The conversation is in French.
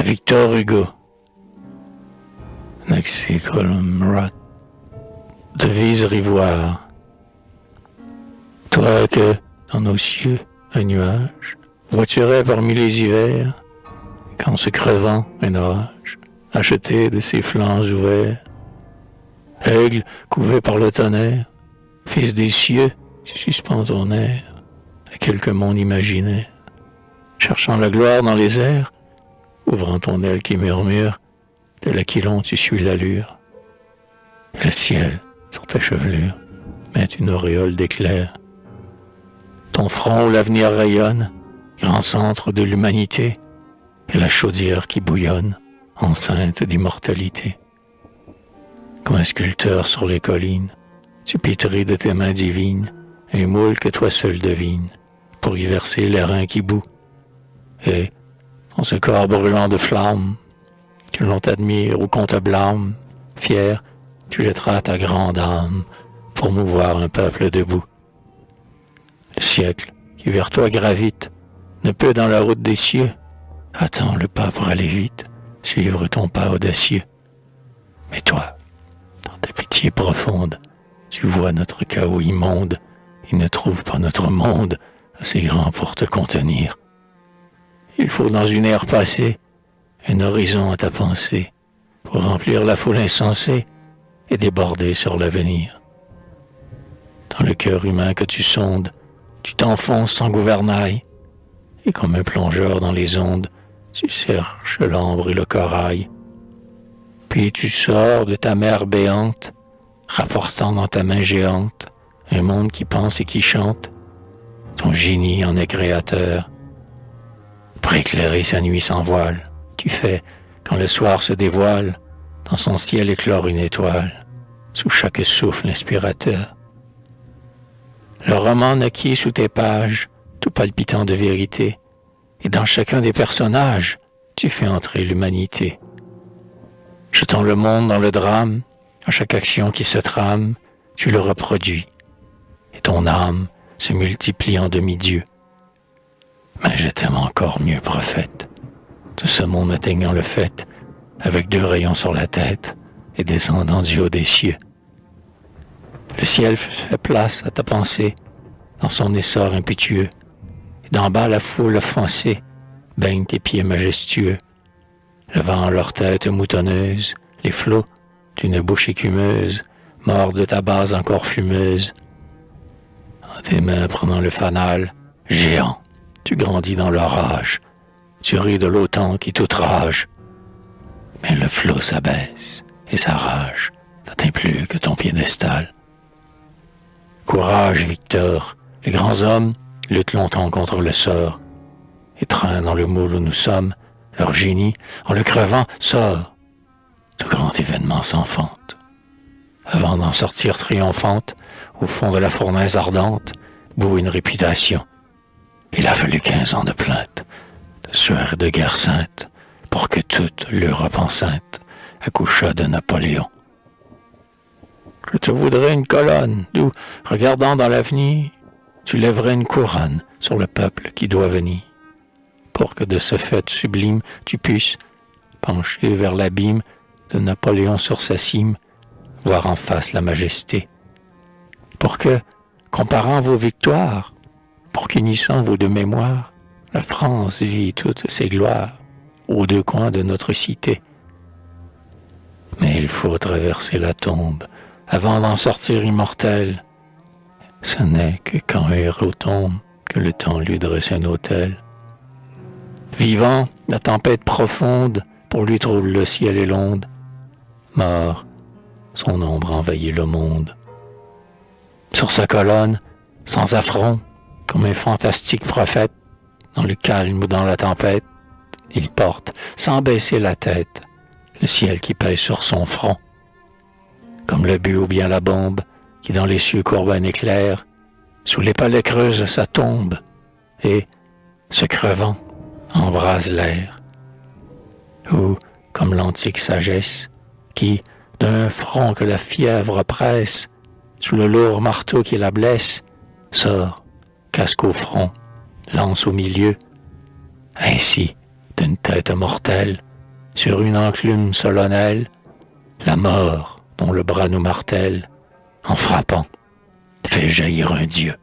Victor Hugo. Nexi Columrat, devise ivoire. Toi que, dans nos cieux, un nuage, voiturait parmi les hivers, qu'en se crevant un orage, acheté de ses flancs ouverts. Aigle couvé par le tonnerre, fils des cieux, tu suspends ton air à quelque monde imaginaire, cherchant la gloire dans les airs, ouvrant ton aile qui murmure, de l'aquilon tu suis l'allure. Et le ciel, sur ta chevelure, met une auréole d'éclairs. Ton front où l'avenir rayonne, grand centre de l'humanité, et la chaudière qui bouillonne, enceinte d'immortalité. Comme un sculpteur sur les collines, tu pétris de tes mains divines un moule que toi seul devines, pour y verser l'airain qui bout. Et, dans ce corps brûlant de flammes, que l'on t'admire ou qu'on te blâme, fier, tu jetteras ta grande âme pour mouvoir un peuple debout. Le siècle qui vers toi gravite ne peut dans la route des cieux, attends le pas pour aller vite, suivre ton pas audacieux. Mais toi, dans ta pitié profonde, tu vois notre chaos immonde et ne trouves pas notre monde assez grand pour te contenir. Il faut dans une ère passée un horizon à ta pensée pour remplir la foule insensée et déborder sur l'avenir. Dans le cœur humain que tu sondes, tu t'enfonces sans gouvernail et comme un plongeur dans les ondes, tu cherches l'ambre et le corail. Puis tu sors de ta mer béante, rapportant dans ta main géante un monde qui pense et qui chante. Ton génie en est créateur. Pour éclairer sa nuit sans voile, tu fais, quand le soir se dévoile, dans son ciel éclore une étoile, sous chaque souffle inspirateur. Le roman naquit sous tes pages, tout palpitant de vérité, et dans chacun des personnages, tu fais entrer l'humanité. Jetant le monde dans le drame, à chaque action qui se trame, tu le reproduis, et ton âme se multiplie en demi-dieu. Mais je t'aime encore mieux, prophète, de ce monde atteignant le fait, avec 2 rayons sur la tête et descendant du haut des cieux. Le ciel fait place à ta pensée, dans son essor impétueux, et d'en bas la foule offensée baigne tes pieds majestueux, levant leur tête moutonneuse, les flots d'une bouche écumeuse, mordent de ta base encore fumeuse. En tes mains prenant le fanal, géant, tu grandis dans l'orage, tu ris de l'autan qui t'outrage. Mais le flot s'abaisse et sa rage n'atteint plus que ton piédestal. Courage, Victor, les grands hommes luttent longtemps contre le sort, et traînent dans le moule où nous sommes, leur génie, en le crevant, sort. Tout grand événement s'enfante. Avant d'en sortir triomphante, au fond de la fournaise ardente, bout une réputation. Il a fallu 15 ans de plainte, de sueur et de guerre sainte, pour que toute l'Europe enceinte accouchât de Napoléon. Je te voudrais une colonne, d'où, regardant dans l'avenir, tu lèverais une couronne sur le peuple qui doit venir, pour que de ce fait sublime tu puisses, pencher vers l'abîme de Napoléon sur sa cime, voir en face la majesté, pour que, comparant vos victoires, pour qu'unissant vos 2 mémoires, la France vit toutes ses gloires aux 2 coins de notre cité. Mais il faut traverser la tombe avant d'en sortir immortel. Ce n'est que quand un héros tombe que le temps lui dresse un autel. Vivant, la tempête profonde pour lui trouble le ciel et l'onde. Mort, son ombre envahit le monde. Sur sa colonne, sans affront, comme un fantastique prophète, dans le calme ou dans la tempête, il porte, sans baisser la tête, le ciel qui pèse sur son front. Comme le but ou bien la bombe, qui dans les cieux courbe un éclair, sous les palais creuse sa tombe, et, se crevant, embrase l'air. Ou, comme l'antique sagesse, qui, d'un front que la fièvre presse, sous le lourd marteau qui la blesse, sort, casque au front, lance au milieu. Ainsi, d'une tête mortelle, sur une enclume solennelle, la mort dont le bras nous martèle, en frappant, fait jaillir un dieu.